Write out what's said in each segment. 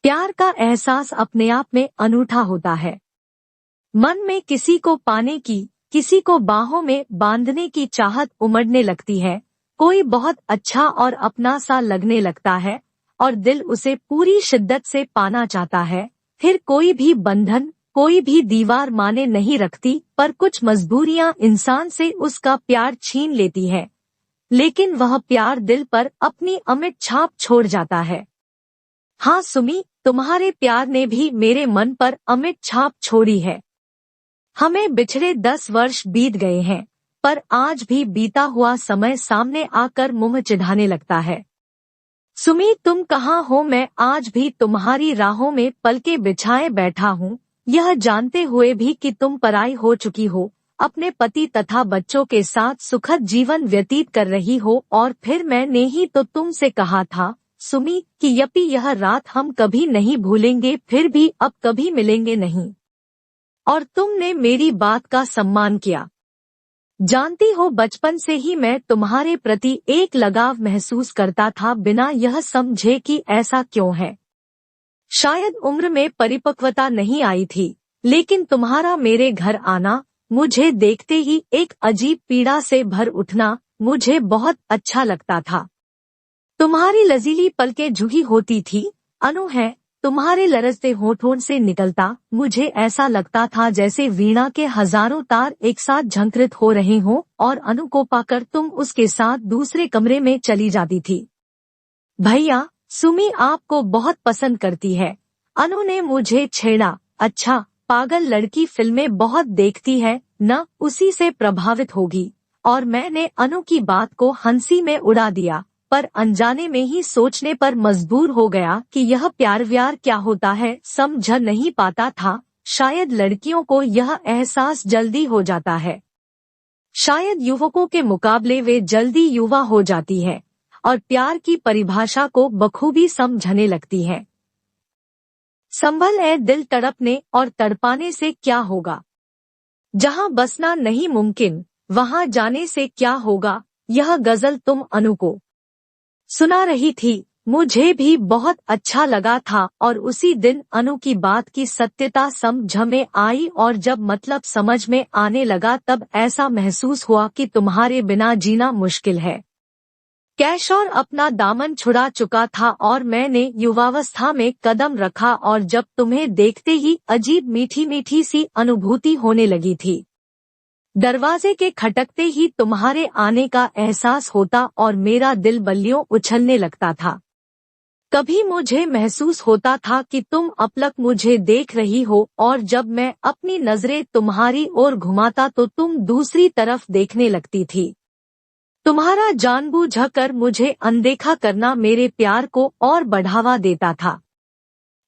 प्यार का एहसास अपने आप में अनूठा होता है। मन में किसी को पाने की, किसी को बाहों में बांधने की चाहत उमड़ने लगती है। कोई बहुत अच्छा और अपना सा लगने लगता है और दिल उसे पूरी शिद्दत से पाना चाहता है। फिर कोई भी बंधन, कोई भी दीवार माने नहीं रखती, पर कुछ मजबूरियां इंसान से उसका प्यार छीन लेती है। लेकिन वह प्यार दिल पर अपनी अमिट छाप छोड़ जाता है। हाँ सुमी, तुम्हारे प्यार ने भी मेरे मन पर अमिट छाप छोड़ी है। हमें बिछड़े 10 वर्ष बीत गए हैं, पर आज भी बीता हुआ समय सामने आकर मुंह चिढ़ाने लगता है। सुमी, तुम कहाँ हो? मैं आज भी तुम्हारी राहों में पलके बिछाए बैठा हूँ, यह जानते हुए भी कि तुम पराई हो चुकी हो, अपने पति तथा बच्चों के साथ सुखद जीवन व्यतीत कर रही हो। और फिर मैंने ही तो तुमसे कहा था सुमी कि यपि यह रात हम कभी नहीं भूलेंगे, फिर भी अब कभी मिलेंगे नहीं। और तुमने मेरी बात का सम्मान किया। जानती हो, बचपन से ही मैं तुम्हारे प्रति एक लगाव महसूस करता था, बिना यह समझे कि ऐसा क्यों है। शायद उम्र में परिपक्वता नहीं आई थी, लेकिन तुम्हारा मेरे घर आना, मुझे देखते ही एक अजीब पीड़ा से भर उठना मुझे बहुत अच्छा लगता था। तुम्हारी लजीली पलकें झुकी होती थी, अनु है, तुम्हारे लरजते होठों से निकलता, मुझे ऐसा लगता था जैसे वीणा के हजारों तार एक साथ झंकृत हो रहे हों, और अनु को पाकर तुम उसके साथ दूसरे कमरे में चली जाती थी। भैया, सुमी आपको बहुत पसंद करती है, अनु ने मुझे छेड़ा। अच्छा, पागल लड़की फिल्में बहुत देखती है न, उसी से प्रभावित होगी। और मैंने अनु की बात को हंसी में उड़ा दिया, पर अनजाने में ही सोचने पर मजबूर हो गया कि यह प्यार व्यार क्या होता है, समझ नहीं पाता था। शायद लड़कियों को यह एहसास जल्दी हो जाता है। शायद युवकों के मुकाबले वे जल्दी युवा हो जाती है और प्यार की परिभाषा को बखूबी समझने लगती है। संभल है, दिल तड़पने और तड़पाने से क्या होगा? जहाँ बसना नहीं मुमकिन, वहाँ जाने से क्या होगा? यह गजल तुम अनु को सुना रही थी, मुझे भी बहुत अच्छा लगा था। और उसी दिन अनु की बात की सत्यता समझ में आई, और जब मतलब समझ में आने लगा तब ऐसा महसूस हुआ कि तुम्हारे बिना जीना मुश्किल है। कैशोर अपना दामन छुड़ा चुका था और मैंने युवावस्था में कदम रखा, और जब तुम्हें देखते ही अजीब मीठी मीठी सी अनुभूति होने लगी थी। दरवाजे के खटकते ही तुम्हारे आने का एहसास होता और मेरा दिल बल्लियों उछलने लगता था। कभी मुझे महसूस होता था कि तुम अपलक मुझे देख रही हो, और जब मैं अपनी नजरें तुम्हारी ओर घुमाता तो तुम दूसरी तरफ देखने लगती थी। तुम्हारा जानबूझकर मुझे अनदेखा करना मेरे प्यार को और बढ़ावा देता था।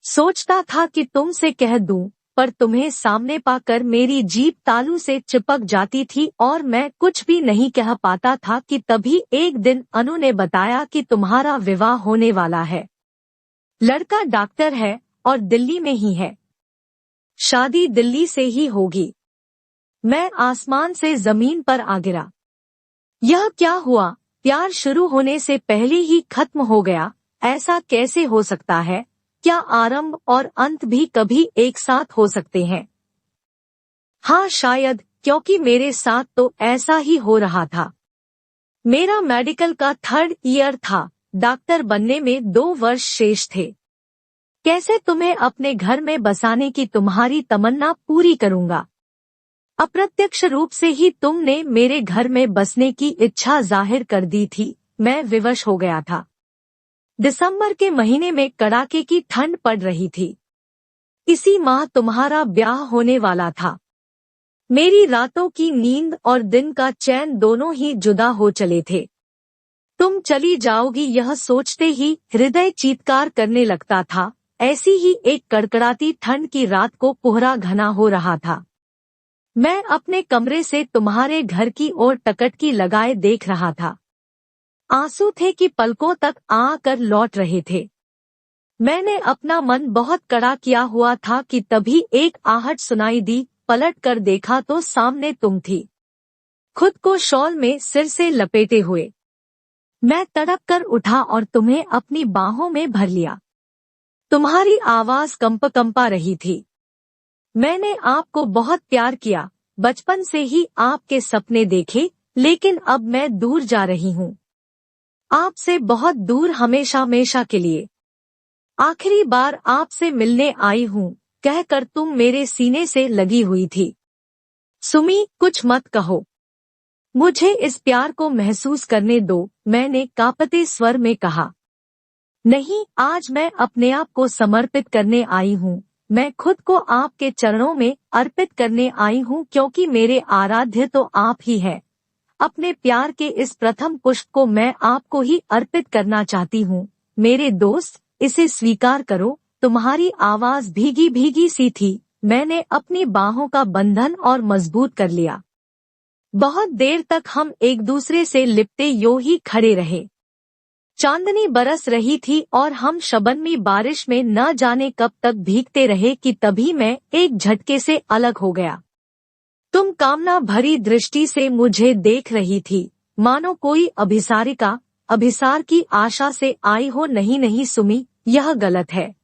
सोचता था कि तुमसे कह दूं, पर तुम्हें सामने पाकर मेरी जीभ तालू से चिपक जाती थी और मैं कुछ भी नहीं कह पाता था कि तभी एक दिन अनु ने बताया कि तुम्हारा विवाह होने वाला है। लड़का डॉक्टर है और दिल्ली में ही है। शादी दिल्ली से ही होगी। मैं आसमान से जमीन पर आ गिरा। यह क्या हुआ? प्यार शुरू होने से पहले ही खत्म हो गया, ऐसा कैसे हो सकता है? क्या आरंभ और अंत भी कभी एक साथ हो सकते हैं? हाँ शायद, क्योंकि मेरे साथ तो ऐसा ही हो रहा था। मेरा मेडिकल का 3rd ईयर था, डॉक्टर बनने में 2 वर्ष शेष थे। कैसे तुम्हें अपने घर में बसाने की तुम्हारी तमन्ना पूरी करूंगा? अप्रत्यक्ष रूप से ही तुमने मेरे घर में बसने की इच्छा जाहिर कर दी थी। मैं विवश हो गया था। दिसंबर के महीने में कड़ाके की ठंड पड़ रही थी। इसी माह तुम्हारा ब्याह होने वाला था। मेरी रातों की नींद और दिन का चैन दोनों ही जुदा हो चले थे। तुम चली जाओगी यह सोचते ही हृदय चीत्कार करने लगता था। ऐसी ही एक कड़कड़ाती ठंड की रात को कोहरा घना हो रहा था। मैं अपने कमरे से तुम्हारे घर की ओर टकटकी लगाए देख रहा था। आंसू थे कि पलकों तक आकर लौट रहे थे। मैंने अपना मन बहुत कड़ा किया हुआ था कि तभी एक आहट सुनाई दी। पलट कर देखा तो सामने तुम थी, खुद को शॉल में सिर से लपेटे हुए। मैं तड़प कर उठा और तुम्हें अपनी बाहों में भर लिया। तुम्हारी आवाज कंपा रही थी। मैंने आपको बहुत प्यार किया, बचपन से ही आपके सपने देखे, लेकिन अब मैं दूर जा रही हूँ, आपसे बहुत दूर, हमेशा हमेशा के लिए। आखिरी बार आपसे मिलने आई हूँ, कहकर तुम मेरे सीने से लगी हुई थी। सुमी, कुछ मत कहो, मुझे इस प्यार को महसूस करने दो, मैंने कांपते स्वर में कहा। नहीं, आज मैं अपने आप को समर्पित करने आई हूँ, मैं खुद को आपके चरणों में अर्पित करने आई हूँ, क्योंकि मेरे आराध्य तो आप ही है। अपने प्यार के इस प्रथम पुष्प को मैं आपको ही अर्पित करना चाहती हूँ। मेरे दोस्त, इसे स्वीकार करो। तुम्हारी आवाज भीगी भीगी सी थी। मैंने अपनी बाहों का बंधन और मजबूत कर लिया। बहुत देर तक हम एक दूसरे से लिपटे यूं ही खड़े रहे। चांदनी बरस रही थी और हम शबनमी बारिश में न जाने कब तक भीगते रहे कि तभी मैं एक झटके से अलग हो गया। तुम कामना भरी दृष्टि से मुझे देख रही थी, मानो कोई अभिसार की आशा से आई हो। नहीं नहीं सुमी, यह गलत है।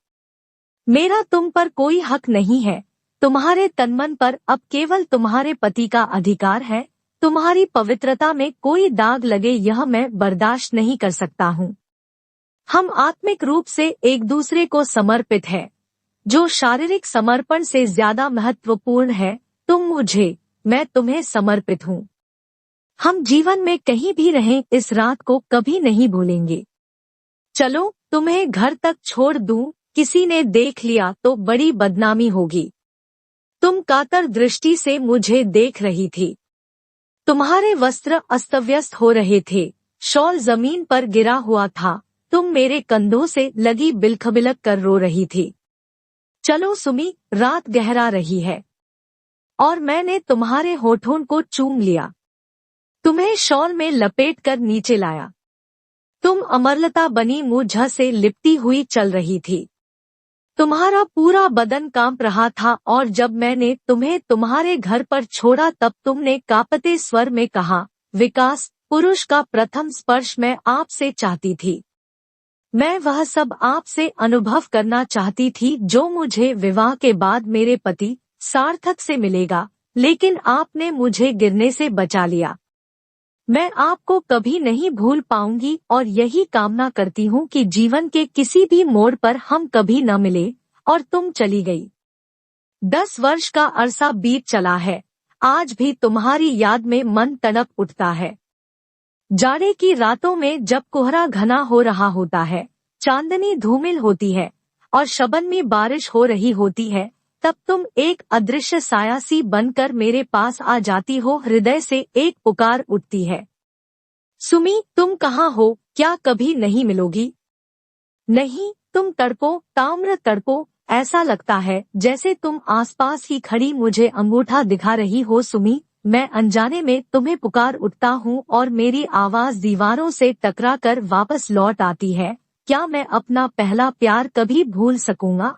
मेरा तुम पर कोई हक नहीं है। तुम्हारे तनमन पर अब केवल तुम्हारे पति का अधिकार है। तुम्हारी पवित्रता में कोई दाग लगे, यह मैं बर्दाश्त नहीं कर सकता हूँ। हम आत्मिक रूप से एक दूसरे को समर्पित है, जो शारीरिक समर्पण से ज्यादा महत्वपूर्ण है। तुम मुझे, मैं तुम्हें समर्पित हूँ। हम जीवन में कहीं भी रहें, इस रात को कभी नहीं भूलेंगे। चलो, तुम्हें घर तक छोड़ दूं, किसी ने देख लिया तो बड़ी बदनामी होगी। तुम कातर दृष्टि से मुझे देख रही थी। तुम्हारे वस्त्र अस्तव्यस्त हो रहे थे, शॉल जमीन पर गिरा हुआ था। तुम मेरे कंधों से लगी बिलखबिलक कर रो रही थी। चलो सुमी, रात गहरा रही है। और मैंने तुम्हारे होठों को चूम लिया, तुम्हें शॉल में लपेटकर नीचे लाया। तुम अमरलता बनी मुझ से लिपटी हुई चल रही थी। तुम्हारा पूरा बदन कांप रहा था और जब मैंने तुम्हें तुम्हारे घर पर छोड़ा तब तुमने कांपते स्वर में कहा, विकास, पुरुष का प्रथम स्पर्श मैं आपसे चाहती थी। मैं वह सब आपसे अनुभव करना चाहती थी जो मुझे विवाह के बाद मेरे पति सार्थक से मिलेगा, लेकिन आपने मुझे गिरने से बचा लिया। मैं आपको कभी नहीं भूल पाऊंगी और यही कामना करती हूँ कि जीवन के किसी भी मोड़ पर हम कभी न मिले। और तुम चली गई। 10 वर्ष का अरसा बीत चला है, आज भी तुम्हारी याद में मन तड़प उठता है। जाड़े की रातों में जब कोहरा घना हो रहा होता है, चांदनी धूमिल होती है और शबनमी बारिश हो रही होती है, तब तुम एक अदृश्य साया सी बनकर मेरे पास आ जाती हो। हृदय से एक पुकार उठती है, सुमी, तुम कहाँ हो? क्या कभी नहीं मिलोगी? नहीं, तुम तड़पो, ताम्र तड़पो। ऐसा लगता है जैसे तुम आसपास ही खड़ी मुझे अंगूठा दिखा रही हो। सुमी, मैं अनजाने में तुम्हें पुकार उठता हूँ और मेरी आवाज दीवारों से टकरा कर वापस लौट आती है। क्या मैं अपना पहला प्यार कभी भूल सकूंगा?